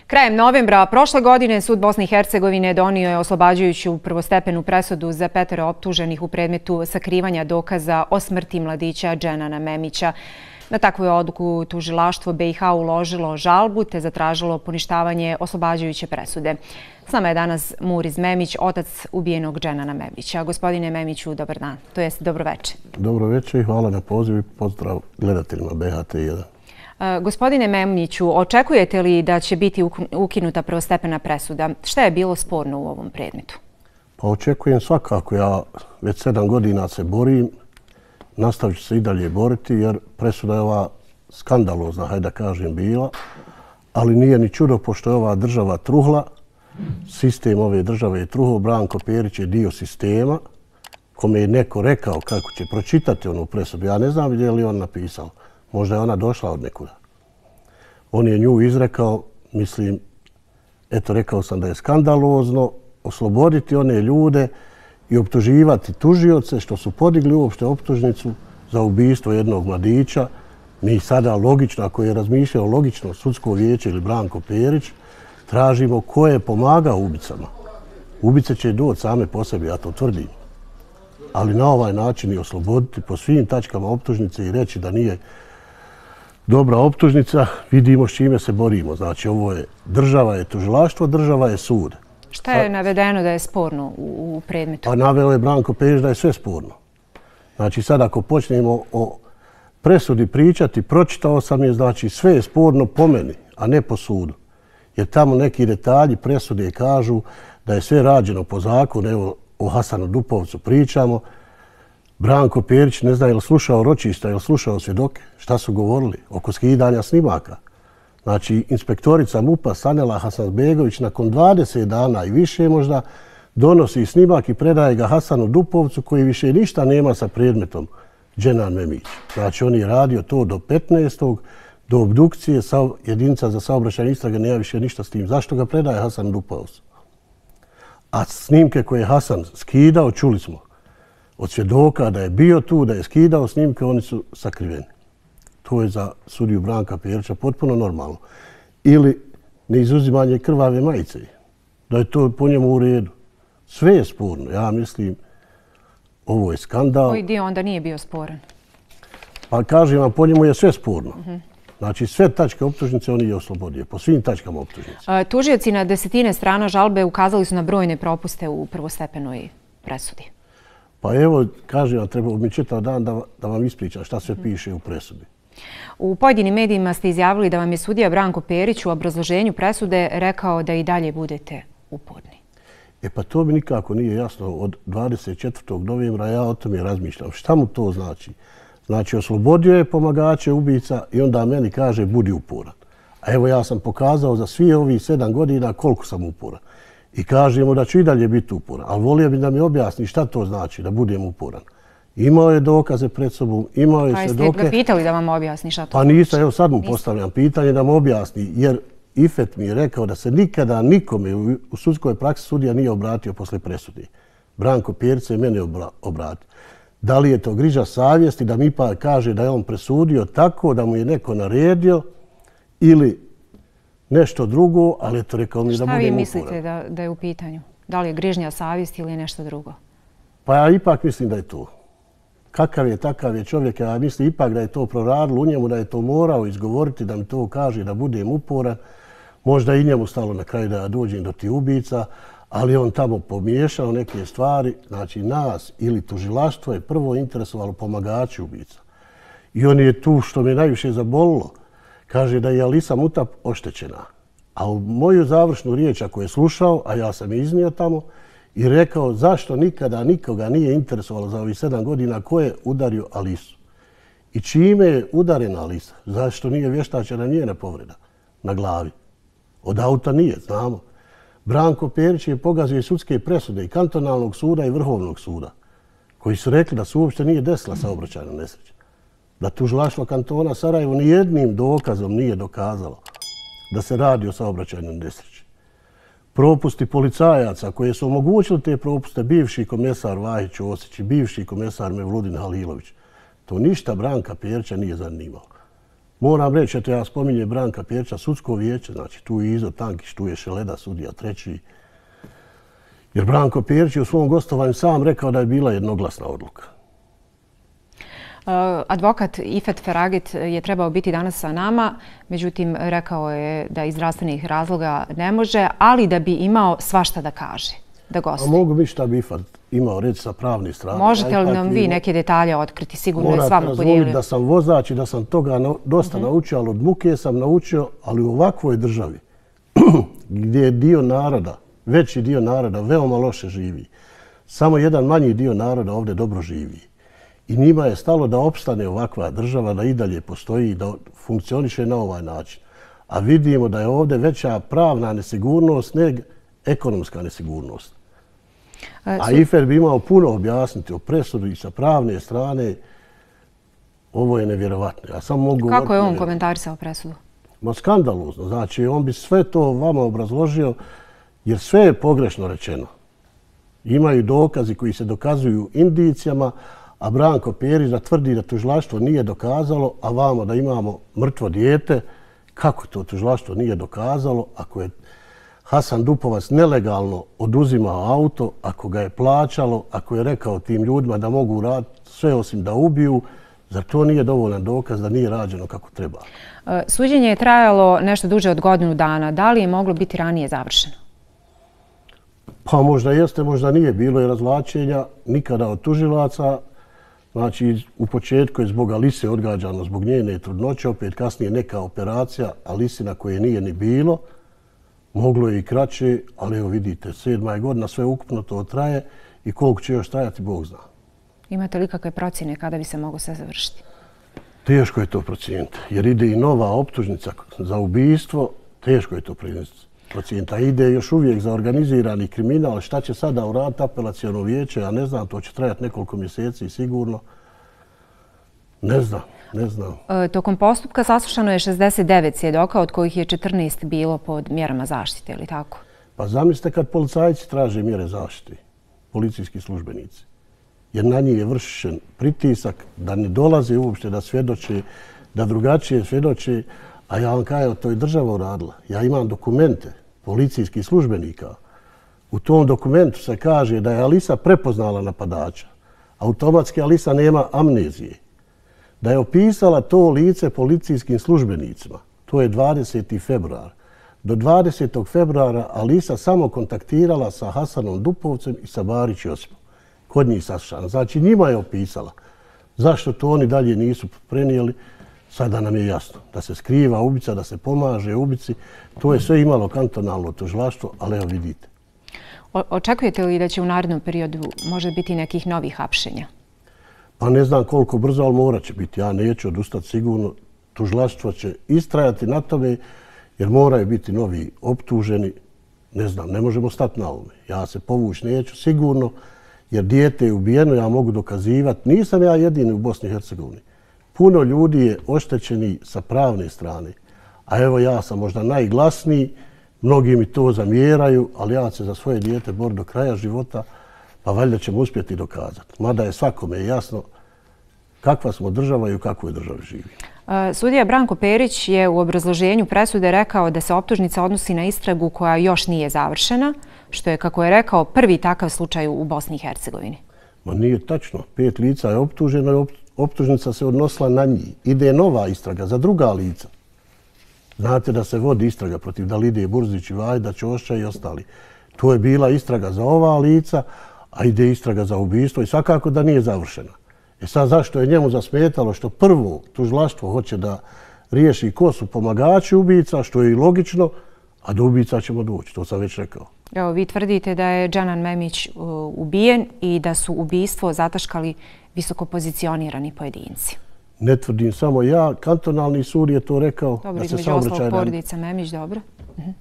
Krajem novembra prošle godine Sud Bosne i Hercegovine donio je oslobađajuću prvostepenu presudu za 5 optuženih u predmetu sakrivanja dokaza o smrti mladića Dženana Memića. Na takvu je odluku tužilaštvo BiH uložilo žalbu te zatražilo poništavanje oslobađajuće presude. S nama je danas Muriz Memić, otac ubijenog Dženana Memića. Gospodine Memiću, dobar dan, to jest dobro večer. Dobro večer i hvala na pozivu i pozdrav gledateljima BHT1. Gospodine Memiću, očekujete li da će biti ukinuta prvostepena presuda? Šta je bilo sporno u ovom predmetu? Pa očekujem svakako. Ja već 7 godina se borim. Nastavit ću se i dalje boriti jer presuda je ova skandalozna, hajde da kažem, bila. Ali nije ni čudo pošto je ova država truhla. Sistem ove države je truhao. Branko Perić je dio sistema kome je neko rekao kako će pročitati onu presudu. Ja ne znam gdje li on napisao. Možda je ona došla od nekuda. On je nju izrekao, mislim, eto rekao sam da je skandalozno osloboditi one ljude i optuživati tužioce što su podigli uopšte optužnicu za ubistvo jednog mladića. Mi sada logično, ako je razmišljao logično sudsko vijeće ili Branko Perić, tražimo ko je pomagao ubicama. Ubice će doći same po sebi, ja to tvrdim. Ali na ovaj način i osloboditi po svim tačkama optužnice i reći da nije dobra optužnica, vidimo s čime se borimo. Znači, ovo je država je tužilaštvo, država je sud. Šta je navedeno da je sporno u predmetu? Pa naveo je Branko Perić da je sve sporno. Znači, sad ako počnemo o presudi pričati, pročitao sam je, znači, sve je sporno po meni, a ne po sudu. Jer tamo neki detalji presude kažu da je sve rađeno po zakonu, evo o Hasanu Dupovcu pričamo. Branko Perić ne zna je li slušao ročišta, je li slušao svjedoke, šta su govorili oko skidanja snimaka. Znači, inspektorica MUP-a Sanela Hasanbegović nakon 20 dana i više možda donosi snimak i predaje ga Hasanu Dupovcu koji više ništa nema sa predmetom Dženan Memić. Znači, on je radio to do 15. do obdukcije, jedinica za saobraćajne istrage nema više ništa s tim. Zašto ga predaje Hasan Dupovcu? A snimke koje je Hasan skidao, čuli smo od svjedoka da je bio tu, da je skidao snimke, oni su sakriveni. To je za sudiju Branka Perića potpuno normalno. Ili neizuzimanje krvave majice, da je to po njemu u redu. Sve je sporno. Ja mislim, ovo je skandal. Koji dio onda nije bio sporan? Pa kažem vam, po njemu je sve sporno. Znači, sve tačke optužnice oni je oslobodio, po svim tačkama optužnice. Tužioci na desetine strana žalbe ukazali su na brojne propuste u prvostepenoj presudi. Pa evo, kažem vam, treba mi čitav dan da vam ispričam šta sve piše u presudi. U pojedinim medijima ste izjavili da vam je sudija Branko Perić u obrazloženju presude rekao da i dalje budete uporni. E pa to mi nikako nije jasno. Od 24. novembra ja o tome razmišljam. Šta mu to znači? Znači, oslobodio je pomagače ubica i onda meni kaže budi uporan. A evo ja sam pokazao za svi ovih 7 godina koliko sam uporan. I kažemo da ću i dalje biti uporan. Ali volio bih da mi objasni šta to znači da budem uporan. Imao je dokaze pred sobom, imao je svjedoke. Pa jeste ga pitali da vam objasni šta to znači? Pa nisam, evo sad mu postavljam pitanje da mu objasni. Jer Ifet mi je rekao da se nikada nikome u sudskoj praksi sudija nije obratio posle presude. Branko Perić se mene obratio. Da li je to griža savjesti da mi pa kaže da je on presudio tako da mu je neko naredio ili nešto drugo, ali je to rekao mi da budem uporan. Šta vi mislite da je u pitanju? Da li je grižnja savjesti ili nešto drugo? Pa ja ipak mislim da je to. Kakav je, takav je čovjek. Ja mislim ipak da je to proradilo u njemu, da je to morao izgovoriti, da mi to kaže da budem uporan. Možda i njemu stalo na kraju da ja dođem do tih ubica, ali on tamo pomiješao neke stvari. Znači nas ili tužilaštvo je prvo interesovalo pomagači ubica. I on je tu što me najviše zabolilo. Kaže da je Alisa Mutap oštećena. A u moju završnu riječ ako je slušao, a ja sam je iznio tamo, i rekao zašto nikada nikoga nije interesovalo za ovih 7 godina ko je udario Alisu. I čime je udarena Alisa? Zašto nije vještačena njena povreda na glavi? Od auta nije, znamo. Branko Perić je pogazio i sudske presude i kantonalnog suda i vrhovnog suda, koji su rekli da se uopšte nije desila saobraćajna nesreća. Da tužilaštvo kantona Sarajevo nijednim dokazom nije dokazalo da se radi o saobraćajnoj nesreći. Propusti policajaca koje su omogućili te propuste, bivši komesar Vahić Osić i bivši komesar Mevludin Halilović, to ništa Branka Perića nije zanimalo. Moram reći, eto ja spominjem Branka Perića, sudsko vijeće, znači tu je Izo Tankić, tu je Šeleda, sudija treći. Jer Branko Perić je u svom gostovanju sam rekao da je bila jednoglasna odluka. Advokat Ifet Feragit je trebao biti danas sa nama, međutim rekao je da iz zdravstvenih razloga ne može, ali da bi imao svašta da kaže, da gosti. A mogu bi šta bi Ifet imao reći sa pravne strane. Možete li nam vi neke detalje otkriti? Sigurno je s vama podijelio. Morate razumjeti da sam vozač i da sam toga dosta naučio, ali od muke sam naučio, ali u ovakvoj državi gdje je dio naroda, veći dio naroda veoma loše živi. Samo jedan manji dio naroda ovdje dobro živi. I njima je stalo da opstane ovakva država, da i dalje postoji, da funkcioniše na ovaj način. A vidimo da je ovdje veća pravna nesigurnost nego ekonomska nesigurnost. A Ifer bi imao puno objasniti o presudi i sa pravne strane. Ovo je nevjerovatno. Ja samo mogu Kako je on komentarisao presudu? Ma skandalozno. Znači, on bi sve to vama obrazložio, jer sve je pogrešno rečeno. Imaju dokazi koji se dokazuju indicijama, a Branko Perić da tvrdi da tužilaštvo nije dokazalo, a vamo da imamo mrtvo dijete. Kako to tužilaštvo nije dokazalo ako je Hasan Dupovac nelegalno oduzimao auto, ako ga je plaćalo, ako je rekao tim ljudima da mogu raditi sve osim da ubiju, zar to nije dovoljan dokaz da nije rađeno kako treba? Suđenje je trajalo nešto duže od godinu dana. Da li je moglo biti ranije završeno? Pa možda jeste, možda nije. Bilo je razvlačenja nikada od tužilaca. Znači, u početku je zbog Alise odgađano, zbog njene trudnoće, opet kasnije neka operacija, Alisina koje nije ni bilo. Moglo je i kraće, ali evo vidite, 7. godina, sve ukupno to traje i koliko će još trajati, Bog zna. Imate li kakve procjene kada bi se moglo sve završiti? Teško je to procijeniti, jer ide i nova optužnica za ubijstvo, teško je to procijeniti. A ide još uvijek za organizirani kriminal. Šta će sada uraditi apelacijono vijeće? Ja ne znam, to će trajati nekoliko mjeseci sigurno. Ne znam. Tokom postupka saslušano je 69 svjedoka, od kojih je 14 bilo pod mjerama zaštite, ili tako? Pa zamislite kad policajci traže mjere zaštite, policijski službenici, jer na njih je vršen pritisak da ne dolaze uopšte da svjedoče, da drugačije svjedoče, a ja vam kažem, to je država uradila. Ja imam dokumente policijskih službenika. U tom dokumentu se kaže da je Alisa prepoznala napadača. Automatski Alisa nema amnezije. Da je opisala to lice policijskim službenicima. To je 20. februar. Do 20. februara Alisa samo kontaktirala sa Hasanom Dupovcem i sa Barić Josipom. Kod njih saslušana. Znači njima je opisala. Zašto to oni dalje nisu prenijeli? Sada nam je jasno. Da se skriva ubica, da se pomaže ubici. To je sve imalo kantonalno tužilaštvo, ali evo vidite. Očekujete li da će u narednom periodu može biti nekih novih hapšenja? Pa ne znam koliko brzo, ali morat će biti. Ja neću odustati sigurno. Tužilaštvo će istrajati na tome jer moraju biti novi optuženi. Ne znam, ne možemo stati na ovome. Ja se povući neću sigurno jer dijete je ubijeno, ja mogu dokazivati. Nisam ja jedini u Bosni i Hercegovini. Puno ljudi je oštećeni sa pravne strane. A evo ja sam možda najglasniji, mnogi mi to zamjeraju, ali ja se za svoje dijete borim do kraja života, pa valjda ćemo uspjeti dokazati. Mada je svakome jasno kakva smo država i u kakvoj državi živi. Sudija Branko Perić je u obrazloženju presude rekao da se optužnica odnosi na istragu koja još nije završena, što je, kako je rekao, prvi takav slučaj u Bosni i Hercegovini. Ma nije tačno. 5 lica je optuženo i optužnica se odnosila na njih. Ide nova istraga za druga lica. Znate da se vodi istraga protiv Dalide Burzić i Vajda Ćošća i ostali. To je bila istraga za ova lica, a ide istraga za ubijstvo i svakako da nije završena. Sad zašto je njemu zasmetalo što prvo tužilaštvo hoće da riješi ko su pomagači ubica, što je i logično, a do ubica ćemo doći, to sam već rekao. Evo, vi tvrdite da je Džanan Memić ubijen i da su ubijstvo zataškali visoko pozicionirani pojedinci. Ne tvrdim samo ja, kantonalni sud je to rekao. Dobro, između ostalog porodica Memić, dobro.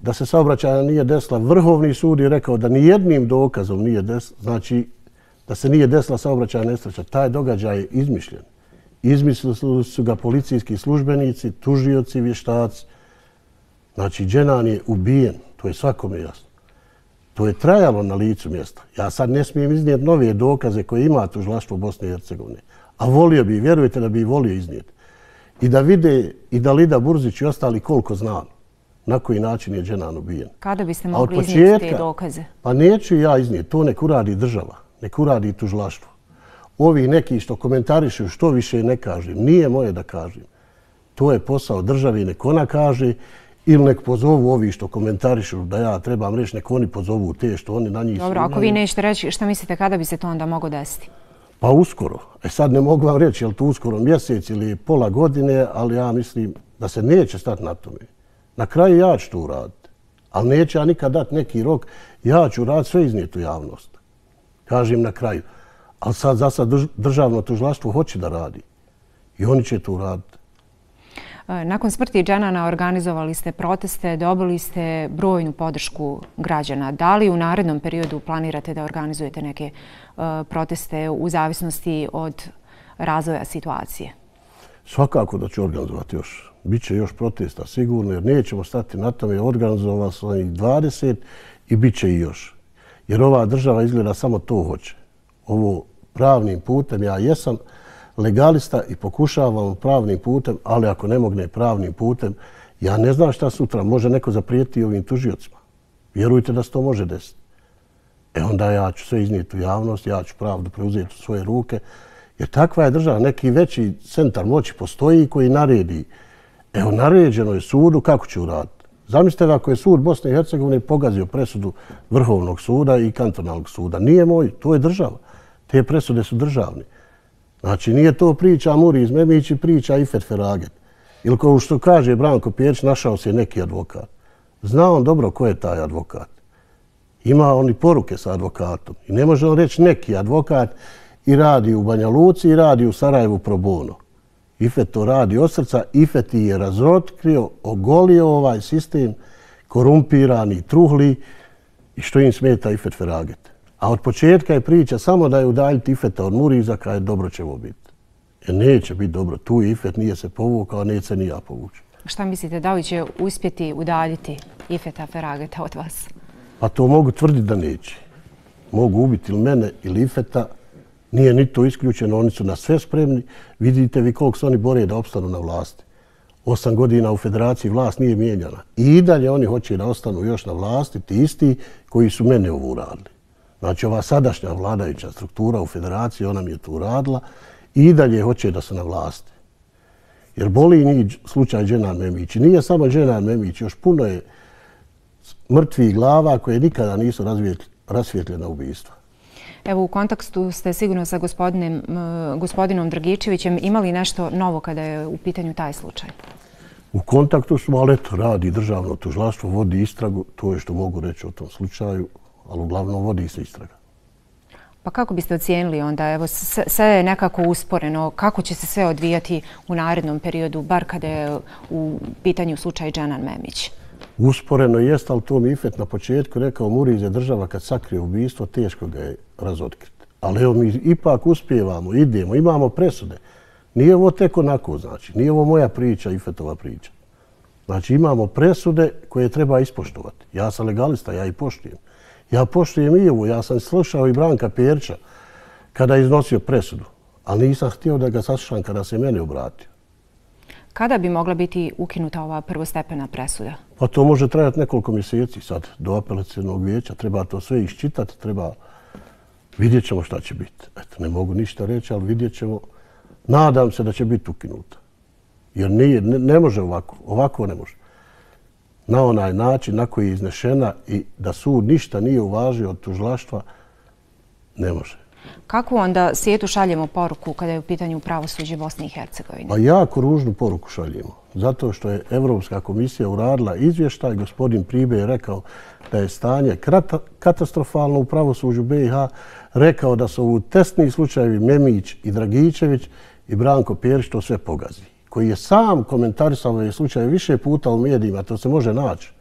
Da se saobraćajna nije desila. Vrhovni sud je rekao da nijednim dokazom nije desila, znači da se nije desila saobraćajna nesreća. Taj događaj je izmišljen. Izmislili su ga policijski službenici, tužioci, vještaci. Znači, Dženan je ubijen, to je svakome jasno. To je trajalo na licu mjesta. Ja sad ne smijem iznijeti nove dokaze koje ima tužilaštvo Bosne i Hercegovine. A volio bi, vjerujete da bi volio iznijeti. i da vide i da Lida Burzić i ostali koliko znam na koji način je Dženan ubijen. Kada biste mogli iznijeti te dokaze? Pa neću ja iznijeti, to nek uradi država, nek uradi tužilaštvo. Ovi neki što komentarišu što više ne kažem, nije moje da kažem. To je posao države i nek ona kaže ili nek pozovu ovi što komentarišu da ja trebam reći, nek oni pozovu te što oni na njih Dobro, ako vi nećete reći, šta mislite kada bi se to onda moglo desiti? Pa uskoro. Sad ne mogu vam reći je li to uskoro mjesec ili pola godine, ali ja mislim da se neće stati na tome. Na kraju ja ću to uraditi, ali neće ja nikad dati neki rok. Ja ću raditi sve iznijeti u javnost. Kažem na kraju. Ali sad za sad državno tužilaštvo hoće da radi. I oni će to uraditi. Nakon smrti Dženana organizovali ste proteste, dobili ste brojnu podršku građana. Da li u narednom periodu planirate da organizujete neke proteste u zavisnosti od razvoja situacije? Svakako da ću organizovati još. Biće još protesta sigurno jer nećemo stati na tome. Organizovali smo ih 20 i bit će i još. Jer ova država izgleda samo to hoće. Ovo pravnim putem, ja jesam legalista i pokušavam pravnim putem, ali ako ne mogne pravnim putem, ja ne znam šta sutra može neko zaprijeti ovim tužiocima. Vjerujte da se to može desiti. Onda ja ću sve iznijeti u javnost, ja ću pravdu preuzeti u svoje ruke, jer takva je država. Neki veći centar moći postoji koji naredi. Evo, naređeno je sudu kako će uraditi. Zamislite ako je sud Bosne i Hercegovine pogazio presudu Vrhovnog suda i kantonalnog suda. Nije moj, to je država. Te presude su državne. Znači, nije to priča Muriz Memić i priča Ifet Feraget. Ili kao što kaže Branko Pjerić, našao se neki advokat. Zna on dobro ko je taj advokat. Ima on i poruke sa advokatom. I ne može on reći neki advokat i radi u Banja Luci i radi u Sarajevu pro bono. Ifet to radi od srca. Ifet je razotkrio, ogolio ovaj sistem korumpirani, truhli i što im smeta Ifet Feraget. A od početka je priča samo da je udaljiti Ifeta od Muriza kada je dobro će ovo biti. Jer neće biti dobro. Tu Ifet nije se povukao, neće se ni ja povući. Šta mislite, da li će uspjeti udaljiti Ifeta Ferageta od vas? Pa to mogu tvrditi da neće. Mogu ubiti ili mene ili Ifeta. Nije ni to isključeno, oni su na sve spremni. Vidite vi koliko se oni bore da opstanu na vlasti. 8 godina u federaciji vlast nije mijenjana. I dalje oni hoće da ostanu još na vlasti, ti isti koji su mene ovo uradili. Znači, ova sadašnja vladajuća struktura u federaciji, ona mi je to uradila i dalje hoće da su na vlasti. Jer boli njih slučaj Dženan Memić. I nije samo Dženan Memić, još puno je mrtvih glava koje nikada nisu rasvjetljena ubistva. Evo, u kontaktu ste sigurno sa gospodinom Dragičevićem. Imali nešto novo kada je u pitanju taj slučaj? U kontaktu smo, ali eto, radi državno tužilaštvo, vodi istragu, to je što mogu reći o tom slučaju, ali uglavnom vodi se istraga. Pa kako biste ocijenili onda? Evo, sve je nekako usporeno. Kako će se sve odvijati u narednom periodu, bar kada je u pitanju slučaj Dženan Memić? Usporeno jest, ali to mi Ifet na početku rekao, Muriz je država kad sakrije ubistvo, teško ga je razotkriti. Ali evo mi ipak uspijevamo, idemo, imamo presude. Nije ovo tek onako, znači. Nije ovo moja priča, Ifetova priča. Znači imamo presude koje treba ispoštovati. Ja sam legalista, ja ih poštujem. Ja poštujem i ovo. Ja sam slušao i Branka Pjerića kada je iznosio presudu, ali nisam htio da ga saslušam kada se mene obratio. Kada bi mogla biti ukinuta ova prvostepena presuda? Pa to može trajati nekoliko mjeseci sad do apelacionog vijeća. Treba to sve iščitati, treba... Vidjet ćemo šta će biti. Eto, ne mogu ništa reći, ali vidjet ćemo. Nadam se da će biti ukinuta. Jer ne može ovako. Ovako ne može. Na onaj način na koji je iznešena i da sud ništa nije uvažio od tužilaštva, ne može. Kako onda svijetu šaljemo poruku kada je u pitanju pravosuđe Bosne i Hercegovine? Pa jako ružnu poruku šaljemo. Zato što je Evropska komisija uradila izvještaj, gospodin Pribe je rekao da je stanje katastrofalno u pravosuđu BiH, rekao da su ovu testni slučajevi Memić i Dragičević i Branko Pjerić to sve pogazi. Koji je sam komentarisao ove slučaje više puta u medijima, to se može naći.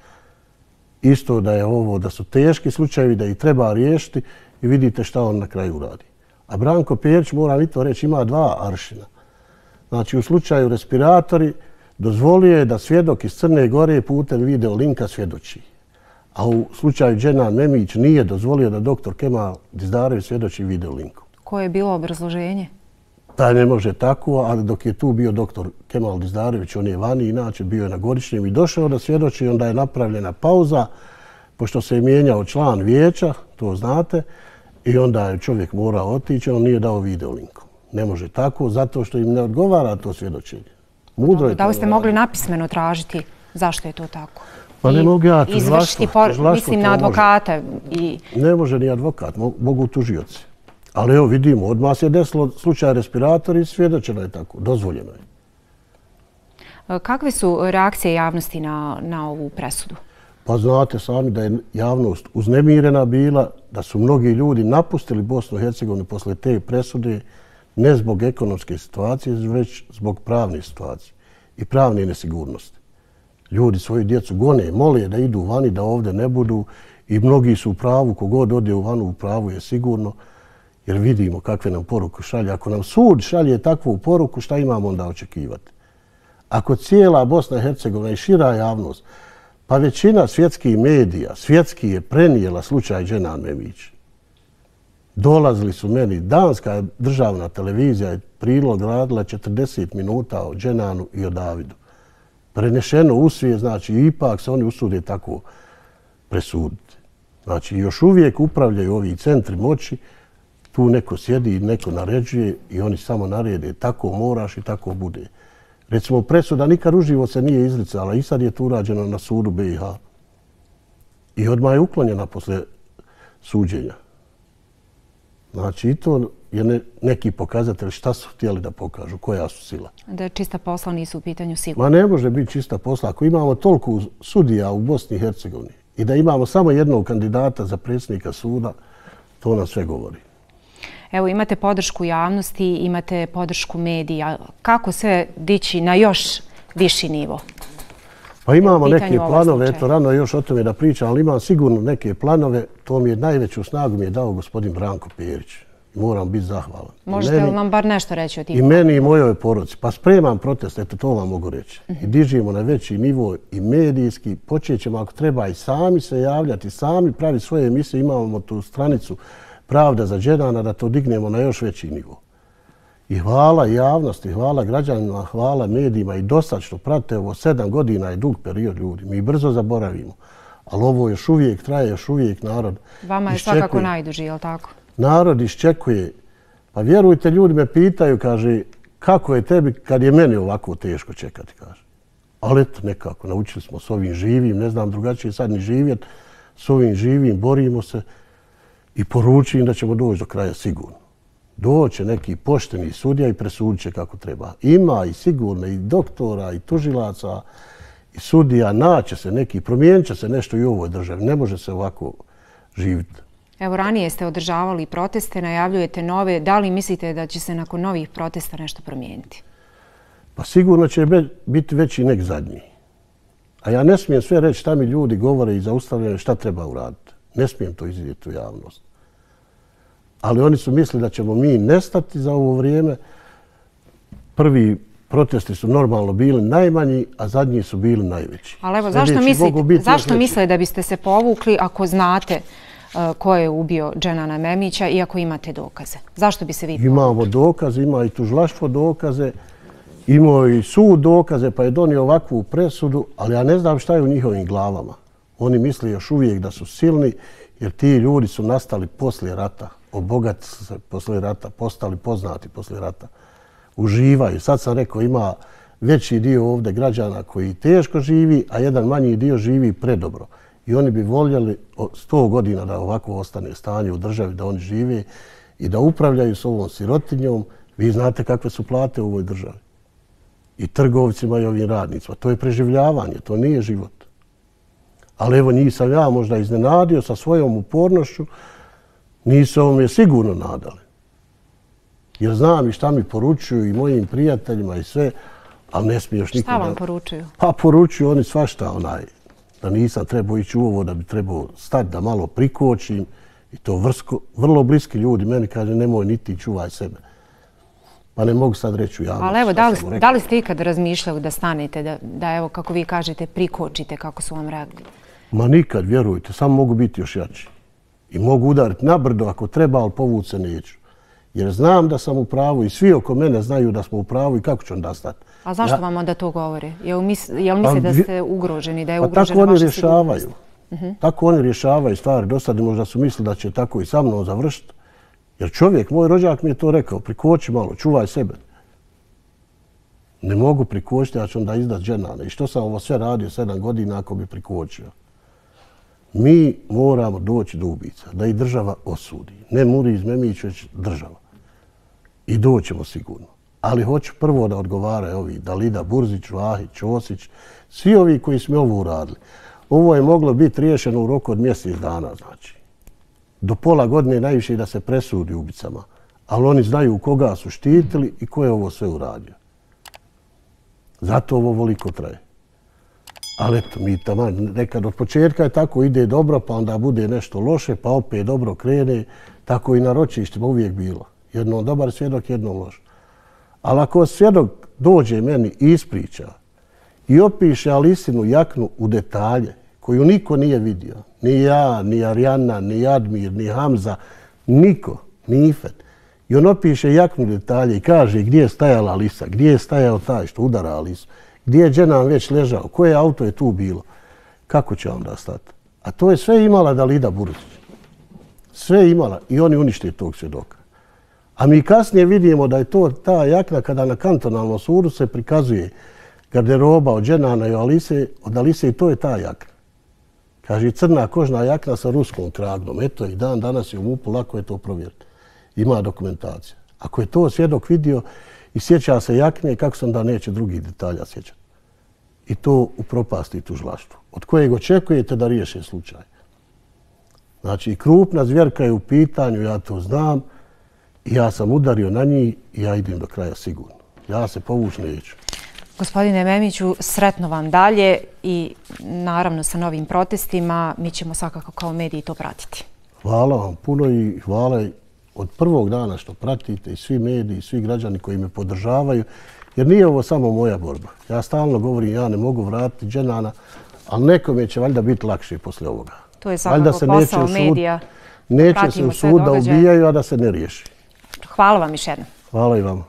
Isto da je ovo, da su teški slučajevi, da ih treba riješiti i vidite šta on na kraju radi. A Branko Pjerić, moram i to reći, ima 2 aršina. Znači, u slučaju respiratori dozvolio je da svjedok iz Crne Gore putem video linka svjedoči. A u slučaju Dženan Memić nije dozvolio da doktor Kemal Dizdarević svjedoči video linkom. Koje je bilo obrazloženje? Da ne može tako, ali dok je tu bio doktor Kemal Dizdarević, on je vani, inače bio je na godišnjem i došao da svjedoči, onda je napravljena pauza, pošto se je mijenjao član vijeća, to znate, i onda je čovjek morao otići, on nije dao videolinkom. Ne može tako, zato što im ne odgovara to svjedočenje. Mudro je to. Da li ste mogli napismeno tražiti zašto je to tako? Pa ne mogu ja, izvršiti, mislim na advokate. Ne može ni advokat, mogu tužioci. Ali evo vidimo, odmah se je desilo slučaj respiratora i svjedočeno je tako, dozvoljeno je. Kakve su reakcije javnosti na ovu presudu? Pa znate sami da je javnost uznemirena bila, da su mnogi ljudi napustili Bosnu i Hercegovinu posle te presude, ne zbog ekonomske situacije, već zbog pravne situacije i pravne nesigurnosti. Ljudi svoju djecu gone, mole da idu vani, da ovdje ne budu i mnogi su u pravu, kogod ode u vanu u pravu je sigurno, jer vidimo kakve nam poruku šalje. Ako nam sud šalje takvu poruku, šta imamo onda očekivati? Ako cijela Bosna i Hercegovina i šira javnost, pa većina svjetskih medija, svjetski je prenijela slučaj Dženan Memić. Dolazili su meni, danska državna televizija je prilog radila 40 minuta o Dženanu i o Davidu. Prenešeno u svijet, znači ipak se oni usude tako presuditi. Znači još uvijek upravljaju ovi centri moći, tu neko sjedi i neko naređuje i oni samo narede tako moraš i tako bude. Recimo presuda nikad uživo se nije izricala i sad je to urađeno na sudu BiH. I odmah je uklonjena posle suđenja. Znači i to je neki pokazatelj šta su htjeli da pokažu, koja su sila. Da čista posla nisu u pitanju sigurno. Ma ne može biti čista posla. Ako imamo toliko sudija u Bosni i Hercegovini i da imamo samo jednog kandidata za predsjednika suda, to nam sve govori. Evo, imate podršku javnosti, imate podršku medija. Kako sve dići na još viši nivo? Pa imamo neke planove, eto rano još o tome da pričam, ali imam sigurno neke planove. To mi je najveću snagu mi je dao gospodin Branko Perić. Moram biti zahvalan. Možete li nam bar nešto reći o tim? I meni i mojoj porodici. Pa spremam protest, eto to vam mogu reći. I dižemo na veći nivo i medijski. Počet ćemo ako treba i sami se javljati, sami pravi svoje emisije. Imamo tu stranicu Pravda za Dženana da to dignemo na još veći nivo. I hvala javnosti, hvala građanima, hvala medijima i dosad što prate ovo 7 godina je dug period ljudi. Mi brzo zaboravimo. Ali ovo još uvijek traje, još uvijek narod iščekuje. Vama je svakako najduži, je li tako? Narod iščekuje. Pa vjerujte, ljudi me pitaju, kaže, kako je tebi kad je meni ovako teško čekati, kaže. Ali eto, nekako, naučili smo s ovim živim, ne znam drugačije sad ni živjeti, s ovim živim, borimo se i poručujem da ćemo doći do kraja sigurno. Doće neki pošteni sudija i presudit će kako treba. Ima i sigurno i doktora i tužilaca i sudija, naće se neki, promijenit će se nešto i u ovoj državi. Ne može se ovako živjeti. Evo, ranije ste održavali proteste, najavljujete nove. Da li mislite da će se nakon novih protesta nešto promijeniti? Pa sigurno će biti veći nek zadnji. A ja ne smijem sve reći šta mi ljudi govore i zaustavljaju šta treba uraditi. Ne smijem to izvidjeti u javnost. Ali oni su mislili da ćemo mi nestati za ovo vrijeme. Prvi protesti su normalno bili najmanji, a zadnji su bili najveći. Ali evo, zašto mislite da biste se povukli ako znate ko je ubio Dženana Memića i ako imate dokaze? Zašto bi se vi povukli? Imamo dokaze, ima i tužilaštvo dokaze, imao i sud dokaze, pa je donio ovakvu presudu, ali ja ne znam šta je u njihovim glavama. Oni misle još uvijek da su silni, jer ti ljudi su nastali poslije rata, obogatili se poslije rata, postali poznati poslije rata. Uživaju. Sad sam rekao, ima veći dio ovdje građana koji teško živi, a jedan manji dio živi predobro. I oni bi voljeli 100 godina da ovako ostane stanje u državi, da oni žive i da upravljaju s ovom sirotinjom. Vi znate kakve su plate u ovoj državi. I trgovcima i ovim radnicima. To je preživljavanje, to nije život. Ali evo nisam ja možda iznenadio sa svojom upornošću, nisu ovome sigurno nadali. Jer znam i šta mi poručuju i mojim prijateljima i sve, ali ne smije još nikada... Šta vam poručuju? Pa poručuju oni svašta, da nisam trebao ići u ovo, da bi trebao stati da malo prikočim. I to vrlo bliski ljudi meni kaže nemoj niti čuvaj sebe. Pa ne mogu sad reći u javnosti. Ali evo, da li ste ikad razmišljali da stanete, da evo, kako vi kažete, prikočite kako su vam rekli? Ma nikad, vjerujte, samo mogu biti još jači. I mogu udariti na brdo ako treba, ali povući se neću. Jer znam da sam u pravu i svi oko mene znaju da smo u pravu i kako ću onda stati. A zašto vam onda to govore? Jel misli da ste ugroženi, da je ugrožena vaša sigurnost? Tako oni rješavaju. Tako oni rješavaju stvari. Dosad možda su mislili da će tako i sa mnom završiti. Jer čovjek, moj rođak mi je to rekao, prikoči malo, čuvaj sebe. Ne mogu prikočiti, ja ću onda izdat Dženana. I što sam ovo sve radio 7 godina ako bi prikočio? Mi moramo doći do ubica, da ih država osudi. Ne Muriz Memić, već država. I doćemo sigurno. Ali hoću prvo da odgovaraju ovi Dalida Burzić, Vahić, Ćosić, svi ovi koji smo ovo uradili. Ovo je moglo biti riješeno u roku od mjesec dana, znači. Do pola godine najviše da se presudi ubicama. Ali oni znaju koga su štitili i ko je ovo sve uradio. Zato ovo voliko traje. Ali eto, mi tamo nekad od početka je tako, ide dobro, pa onda bude nešto loše, pa opet dobro krene. Tako i na ročištima uvijek bilo. Jednom dobar svjedok, jednom loš. Ali ako svjedok dođe meni i ispriča i opiše Alisinu jaknu u detalje, koju niko nije vidio, ni ja, ni Arjana, ni Admir, ni Hamza, niko, ni Ifet. I on opiše jaknu detalje i kaže gdje je stajala Alisa, gdje je stajao taj što udara Alisu, gdje je Dženan već ležao, koje auto je tu bilo. Kako će onda stati? A to je sve imala Dalida Burzić. Sve imala i oni unište tog svjedoka. A mi kasnije vidimo da je to ta jakna kada na kantonalnom sudu se prikazuje garderoba od Dženana i od Alise i to je ta jakna. Kaže, crna kožna jakna sa ruskom kragnom. Eto i dan danas je u MUP-u, lako je to provjeriti. Ima dokumentacija. Ako je to svjedok vidio i sjeća se jakne, kako sam da neće drugih detalja sjećati. I to upropasti tužilaštvo. Od kojeg očekujete da riješe slučaj. Znači, krupna zvjerka je u pitanju, ja to znam. I ja sam udario na njih i ja idem do kraja sigurno. Ja se povući neću. Gospodine Memiću, sretno vam dalje i naravno sa novim protestima mi ćemo svakako kao mediji to pratiti. Hvala vam puno i hvala od prvog dana što pratite i svi mediji, svi građani koji me podržavaju. Jer nije ovo samo moja borba. Ja stalno govorim ja ne mogu vratiti Dženana, ali nekome će valjda biti lakše posle ovoga. To je svakako posao medija. Neće se u sud da ubijaju, a da se ne riješi. Hvala vam još jednom. Hvala i vama.